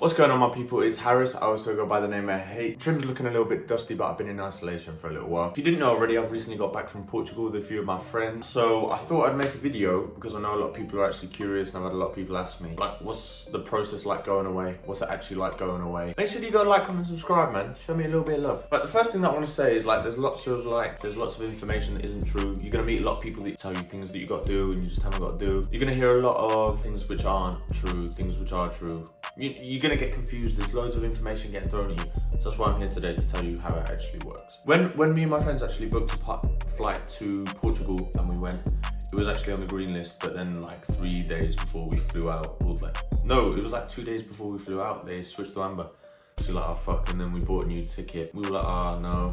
What's going on, my people? It's Harris. I also go by the name of Hate. Trim's looking a little bit dusty, but I've been in isolation for a little while. If you didn't know already, I've recently got back from Portugal with a few of my friends. So I thought I'd make a video because I know a lot of people are actually curious, and I've had a lot of people ask me, like, what's the process like going away? What's it actually like going away? Make sure you go like, comment, subscribe, man. Show me a little bit of love. But the first thing that I want to say is, like, there's lots of information that isn't true. You're gonna meet a lot of people that tell you things that you got to do and you just haven't got to do. You're gonna hear a lot of things which aren't true, things which are true. You're gonna get confused. There's loads of information getting thrown at you. So that's why I'm here today, to tell you how it actually works. When me and my friends actually booked a flight to Portugal and we went, it was actually on the green list, but then like 3 days before we flew out, it was like 2 days before we flew out, they switched to amber. So you're like, oh fuck, and then we bought a new ticket. We were like, oh no.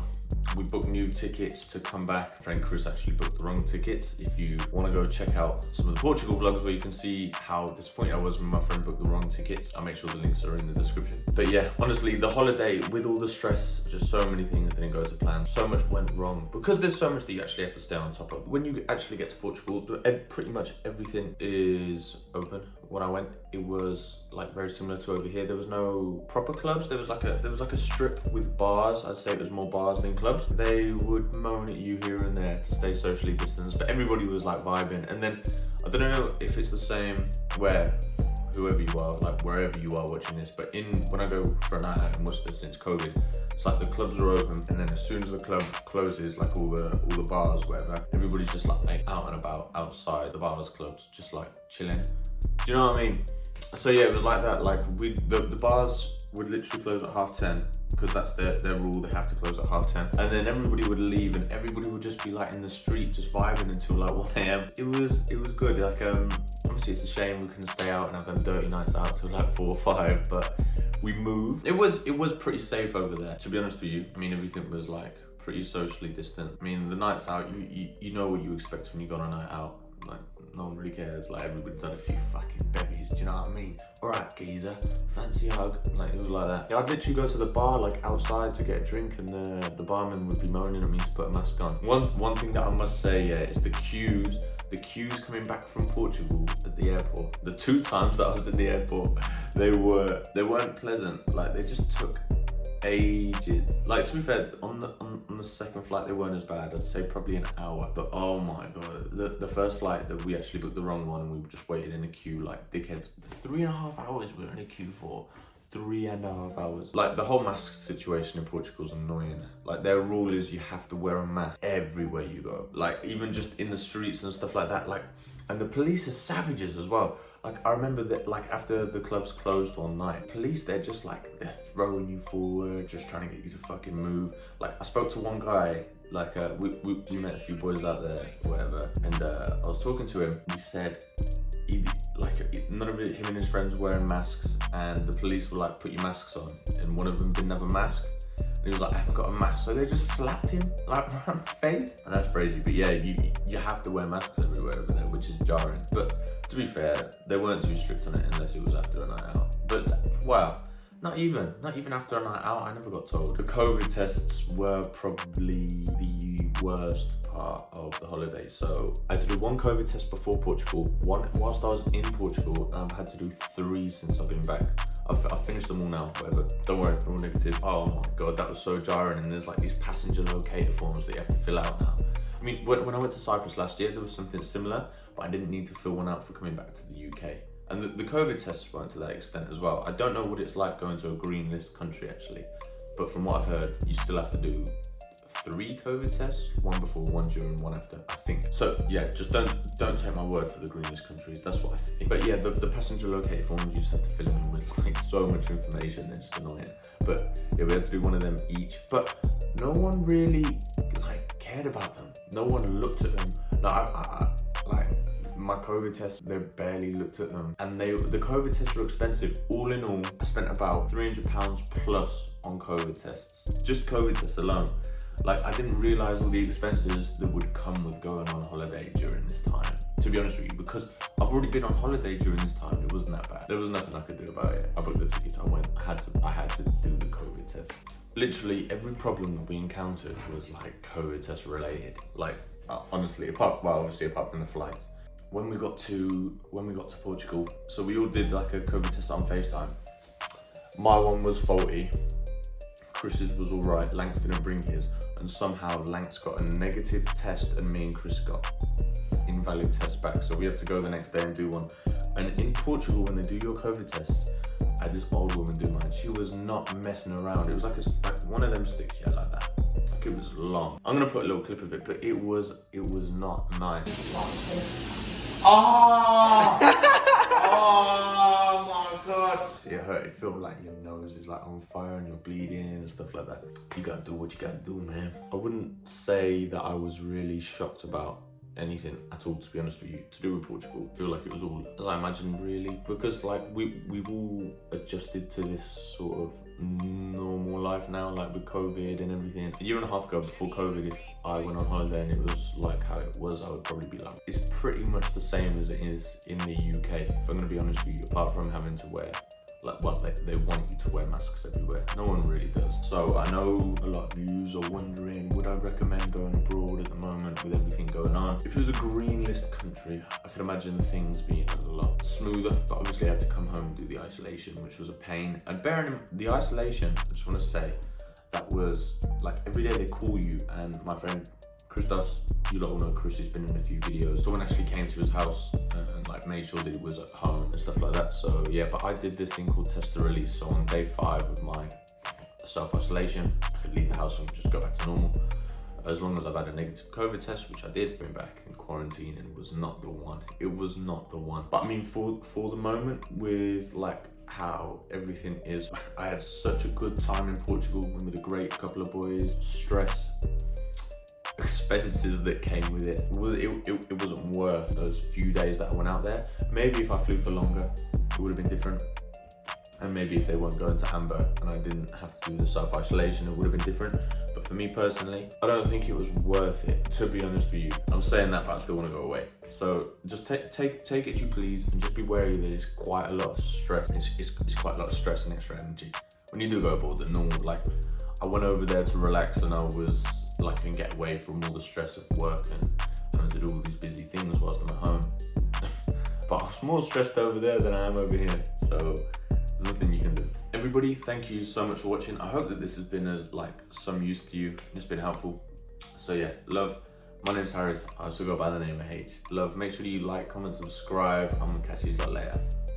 We booked new tickets to come back. Friend Chris actually booked the wrong tickets. If you want to go check out some of the Portugal vlogs where you can see how disappointed I was when my friend booked the wrong tickets, I'll make sure the links are in the description. But yeah, honestly, the holiday, with all the stress, just so many things didn't go to plan. So much went wrong because there's so much that you actually have to stay on top of. When you actually get to Portugal, pretty much everything is open. When I went, it was like very similar to over here. There was no proper clubs. There was like a strip with bars. I'd say it was more bars than clubs. They would moan at you here and there to stay socially distanced, but everybody was like vibing. And then I don't know if it's the same where whoever you are, like wherever you are watching this, but when I go for a night out in Worcester since COVID, it's like the clubs are open, and then as soon as the club closes, like all the bars, whatever, everybody's just like out and about outside the bars, clubs, just like chilling. Do you know what I mean? So yeah, it was like that. Like the bars would literally close at 10:30 because that's their rule. They have to close at 10:30, and then everybody would leave, and everybody would just be like in the street, just vibing until like 1 a.m. It was good. Like obviously it's a shame we couldn't stay out and have them dirty nights out till like 4 or 5, but we moved. It was pretty safe over there, to be honest with you. I mean, everything was like pretty socially distant. I mean, the nights out, you know what you expect when you go on a night out. Like, no one really cares. Like, everybody's done a few fucking bevies, do you know what I mean? Alright, geezer, fancy hug. Like, it was like that. Yeah, I'd literally go to the bar, like, outside to get a drink, and the barman would be moaning at me to put a mask on. One thing that I must say, yeah, is the queues coming back from Portugal at the airport. The 2 times that I was at the airport, they weren't pleasant. Like, they just took ages. Like, to be fair, on the second flight they weren't as bad. I'd say probably an hour, but oh my god, the first flight that we actually booked the wrong one, and we just waited in a queue like dickheads. 3.5 hours we were in a queue for. 3.5 hours. Like, the whole mask situation in Portugal is annoying. Like, their rule is you have to wear a mask everywhere you go, like even just in the streets and stuff like that. Like, and the police are savages as well. Like, I remember that, like, after the clubs closed one night, police, they're just like, they're throwing you forward, just trying to get you to fucking move. Like, I spoke to one guy, like, we met a few boys out there, whatever, and I was talking to him. He said, none of him and his friends were wearing masks, and the police were like, put your masks on, and one of them didn't have a mask. And he was like, I haven't got a mask. So they just slapped him like around the face. And that's crazy. But yeah, you have to wear masks everywhere over there, which is jarring. But to be fair, they weren't too strict on it unless it was after a night out. But wow, not even after a night out, I never got told. The COVID tests were probably the worst part of the holiday. So I had to do 1 COVID test before Portugal, 1 whilst I was in Portugal, and I've had to do 3 since I've been back. I've finished them all now, whatever. Don't worry, they're all negative. Oh my god, that was so jarring. And there's like these passenger locator forms that you have to fill out now. I mean, when I went to Cyprus last year, there was something similar, but I didn't need to fill one out for coming back to the UK. And the COVID tests weren't to that extent as well. I don't know what it's like going to a green list country actually, but from what I've heard, you still have to do 3 COVID tests, 1 before, 1 during, 1 after, I think. So yeah, just don't take my word for the green list countries. That's what I think. But yeah, the passenger locator forms, you just have to fill them in with like so much information. They're just annoying. But yeah, we had to do 1 of them each. But no one really like cared about them. No one looked at them. Like my COVID tests, they barely looked at them, and the COVID tests were expensive. All in all, I spent about £300 plus on COVID tests, just COVID tests alone. Like, I didn't realise all the expenses that would come with going on holiday during this time, to be honest with you, because I've already been on holiday during this time. It wasn't that bad. There was nothing I could do about it. I booked the ticket, I went. I had to do the COVID test. Literally every problem that we encountered was like COVID test related. Like, honestly, apart from the flights. When we got to Portugal, so we all did like a COVID test on FaceTime. My one was faulty. Chris's was all right. Lanks didn't bring his, and somehow Lanks got a negative test, and me and Chris got invalid test back. So we had to go the next day and do one. And in Portugal, when they do your COVID tests, I had this old woman do mine. She was not messing around. It was like one of them sticks, yeah, like that. Like it was long. I'm gonna put a little clip of it, but it was not nice. Oh! Oh my god! See, it hurt. It felt like your nose is like on fire and you're bleeding and stuff like that. You gotta do what you gotta do, man. I wouldn't say that I was really shocked about anything at all, to be honest with you, to do with Portugal. I feel like it was all as I imagined, really, because like we've all adjusted to this sort of normal life now, like with COVID and everything. A year and a half ago, before COVID, if I went on holiday and it was like how it was, I would probably be like, it's pretty much the same as it is in the UK, if I'm gonna be honest with you, apart from having to wear, like, well, they want you to wear masks everywhere. No one really does. So I know a lot of you are wondering, would I recommend going abroad at the moment with everything going on? If it was a green list country, I could imagine things being a lot smoother, but obviously I had to come home and do the isolation, which was a pain. And bearing in the isolation, I just want to say, that was like every day they call you, and my friend Chris does, you lot all know Chris, has been in a few videos. Someone actually came to his house and like made sure that he was at home and stuff like that. So yeah, but I did this thing called test to release. So on day 5 of my self-isolation, I could leave the house and just go back to normal. As long as I've had a negative COVID test, which I did. Went back in quarantine and it was not the one. It was not the one. But I mean, for the moment, with like how everything is, I had such a good time in Portugal with a great couple of boys. Stress, expenses that came with it wasn't worth those few days that I went out there. Maybe if I flew for longer, it would have been different. And maybe if they weren't going to Amber and I didn't have to do the self-isolation, it would have been different. But for me personally, I don't think it was worth it, to be honest with you. I'm saying that, but I still want to go away. So just take it you please, and just be wary that it's quite a lot of stress. It's quite a lot of stress and extra energy when you do go abroad than normal. Like, I went over there to relax and I was like, and get away from all the stress of work and having to do all these busy things whilst I'm at home. But I was more stressed over there than I am over here. So there's nothing you can do. Everybody, thank you so much for watching. I hope that this has been as like some use to you. It's been helpful. So yeah, love. My name's Harris. I also go by the name of H. Love. Make sure you like, comment, subscribe. I'm gonna catch you later.